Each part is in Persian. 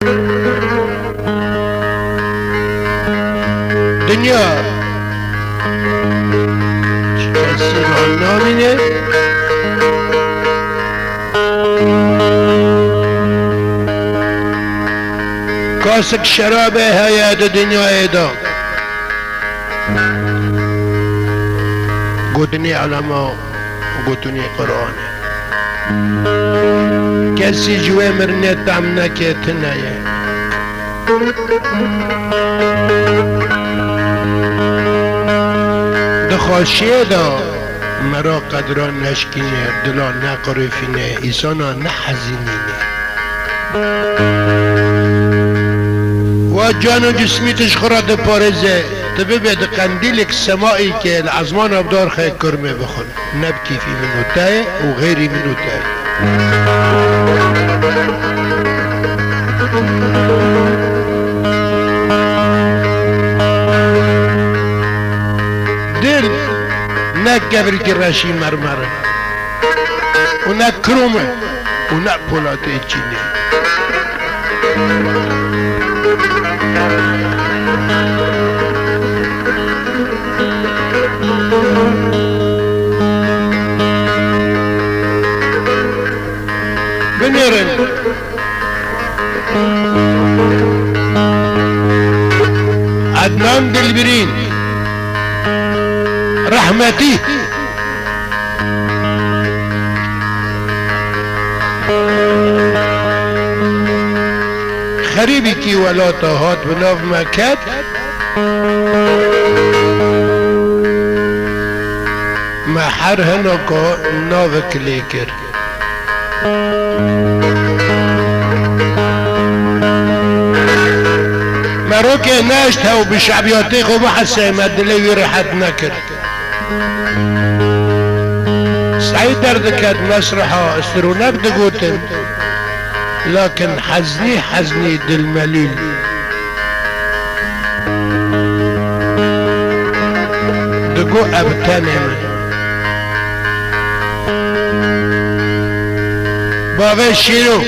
دنیا کسی را نامینه کاسک شراب حیات دنیا ایدا گوتنی علما گوتنی قرآن کسی جوه مرنه تم نکت نیه دخواشیه دا مرا قدران نشکینه دلا نقرفینه ایسانا نحزینینه و جان و جسمیتش خورد پارزه تبه بید قندیلک سماعی که العزمان ابدار خیلی کرمه بخون نبکی فی منو تای و غیری منو تای دل نه گبری که رشی مرمره و نه کرومه و نه پولاته چینه بنیرن عدنان دلبرین رحمتی خریبی کی ولا تاهات بناف مکت محر هنو که ناوک لیکر مرو که نشت هاو بشعبیاتی خوب حسه مدلی رحت نکر سعید درد کد مسرحا استرو نبد گوتن لكن حزني دل مليل دقو ابتنم بابا شيرو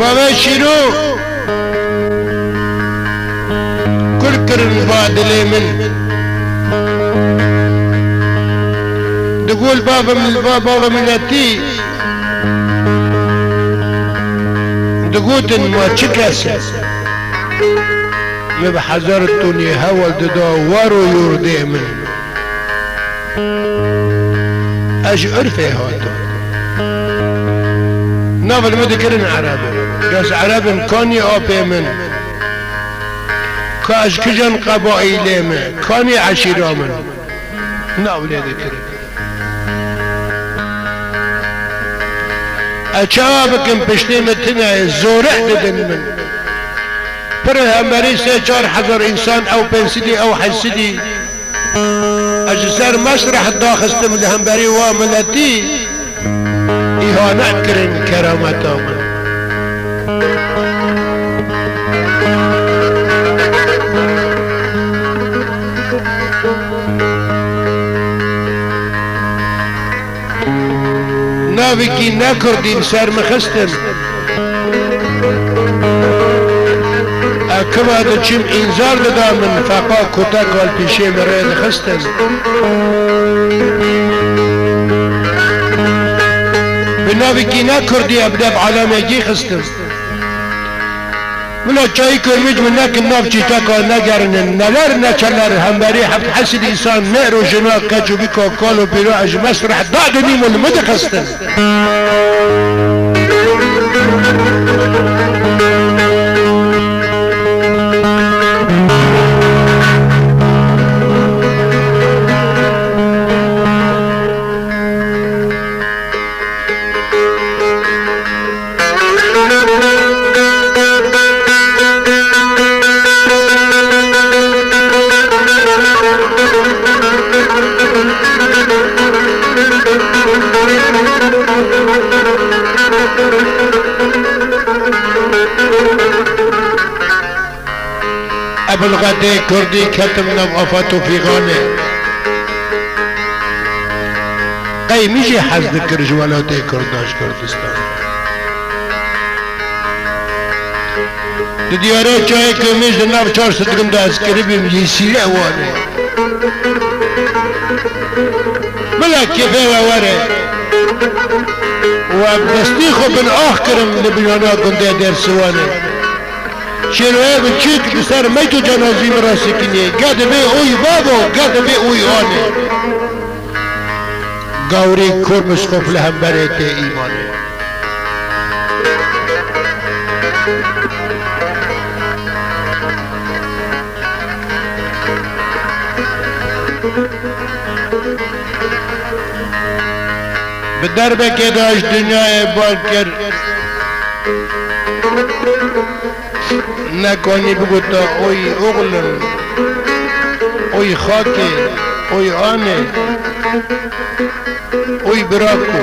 بابا شيرو كل كرن بادلي من تقول بابا ملتي تقول ان ما تشكس ما بحذرتني هول تدوروا يردي من اش عرفي هاتو نافل ما ذكرن عربي قاس عربي كاني ابي من كاش كجن قبائلي من كاني عشيرة من نافل ذكرن اچابکم پشتی متنه زورع ددن من پر همبری 3-4 انسان او پنسیدی او حسیدی اجسر مسرح داخستم لهمبری واملتی ایهانه کرن کرامتا من ناوکی نکردیم سر مخستم اکبا دا چیم انذار دادا من فقا کتا کال پیشه مرای دخستم به ناوکی نکردی ابدب علامگی خستم ملا چایی کرمیج من نکن ناف چی تکا نگرنن نلر نچلر همبری حفت حسد انسان مهر و جناق کچو بکا کالو پیرو اج مسرح دادنی ملمد خستن ابوالغده کردی کتم نو افاتو فیغانه ای میشه حزد کرج ولایت کرداش کردستان دیاره چای که میشه ناب 400 گم دا اسکری بیم یسیره وانه بلا کفه واره و دستی خو بن آخ کرم لبنانا گنده در سوانه شیروه بن چیک بسر میتو جنازی مراسی کنی گد بی اوی بابا گد بی اوی آنه گوری کرمس خوف لهم بره ته ایمانه به دربه که داشت دنیای بال کرد نکنی بگو تا اوی اغلم اوی خاکی اوی آنه اوی براکو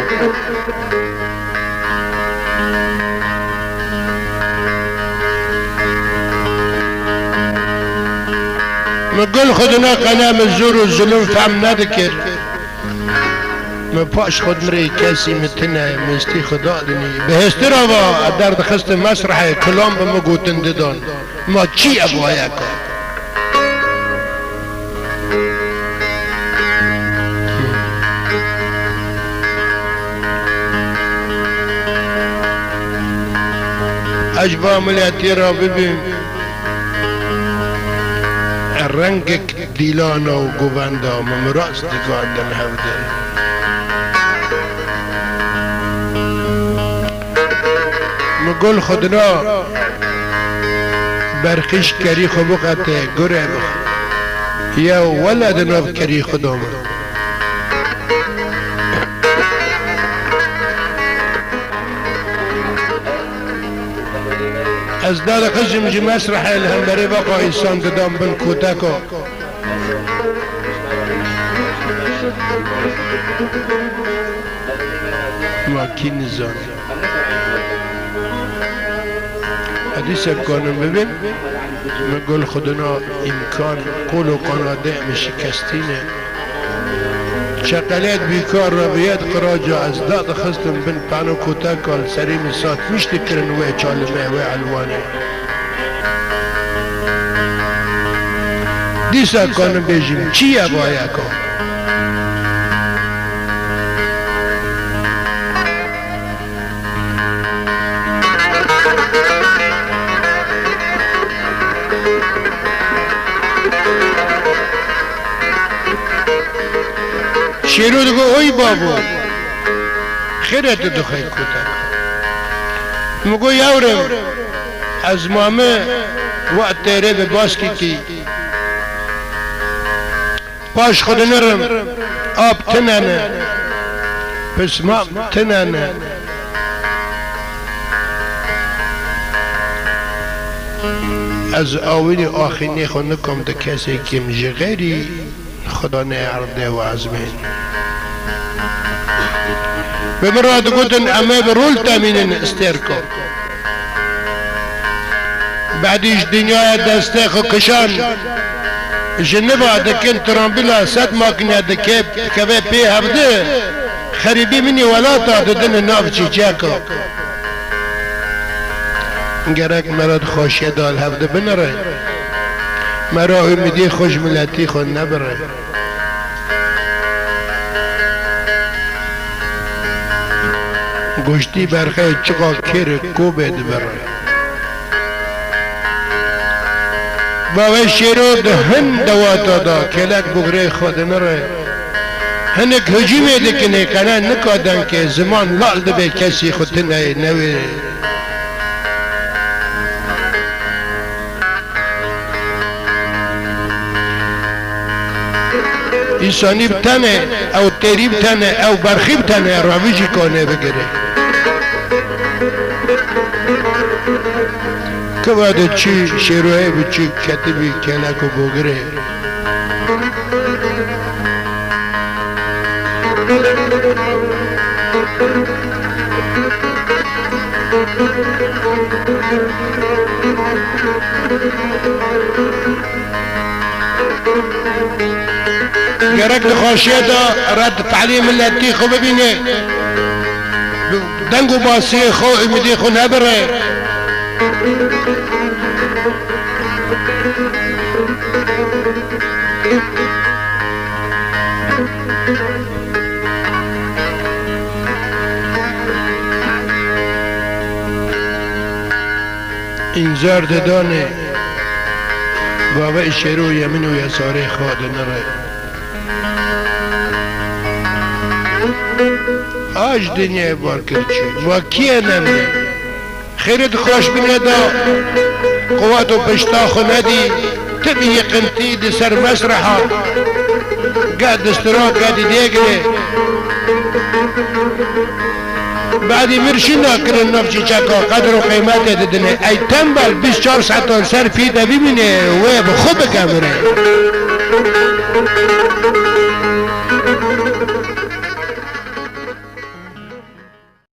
مگل خودنا قنام الزور و ظلم فهم ندکر پاش خود مری کسی متنه مستی خدا دنی به هسترا و درد خست مسرح کلام به مگوتن ددان ما چی ابوایا که اجبا ملیتی را ببین رنگ دیلانا و گوبندا ممراست دگاندن هفته مگل خودنا برخیش کری خبقت گره بخ یا ولد ناب کری خودم از دار قجم جی مسرح الهمبری بقا ایسان دادم بن کودکو ما کی نزان حدیث کنم ببین مگل خودنا امکان قول و قناده شکستینه شقلت بیکار را بیاد قراجا از داد خستم بن پانو کودکال سریم سات میشتی کرن و چالمه و علوانه دیسا کنم بیجیم چیه بایا کن شیرو دگو اوی بابو خیرت دخوی کودک مگو یورم از مامه وقت تیره به باسکی کی پاش خود نرم آب تنانه پس مام تنانه از آویل آخینی خود نکم ده کسی که مجه غیری خدا نعرده و عزمین به مراد گوتن امه برول تامینن استرکو بعدیش دنیای دسته خو کشان جنبا دکن ترامبیلا ست ماکنه دکه کبه پی هفته خریبی منی ولاتا ددن ناف چی چاکو گرک مراد خوشی دال هفته بنره مرا امیدی خوش ملتی خود نبره گوشتی برخه چقا کر کوبه دبره باوی شیرو ده هن دواتا دا کلک بگره خود نره هنک هجومه دکنه کنه نکادن که زمان لال دبه کسی خود نویره انسانی بتنه او تیری بتنه او برخی بتنه رویجی کنه بگره که باید چی شیروه بچی کتبی کلکو بگره گرک دخواشیه دا رد تعلیم ملتی خو ببینه دنگ و باسی خو امیدی خو نبره این زرد دانه بابا شیرو یمین و یساره خواد نره آج دنیا بار کرچی و کیه نمه خیرت خوش بینه دا قوات و پشتا خو ندی تبی یقنتی دی سر مسرحا قاد دسترا قادی دیگره بعدی مرشی ناکرن نفچی چکا قدر و قیمت ددنه ای تنبل 24 ساعتان سر پیده ببینه و بخوب کمره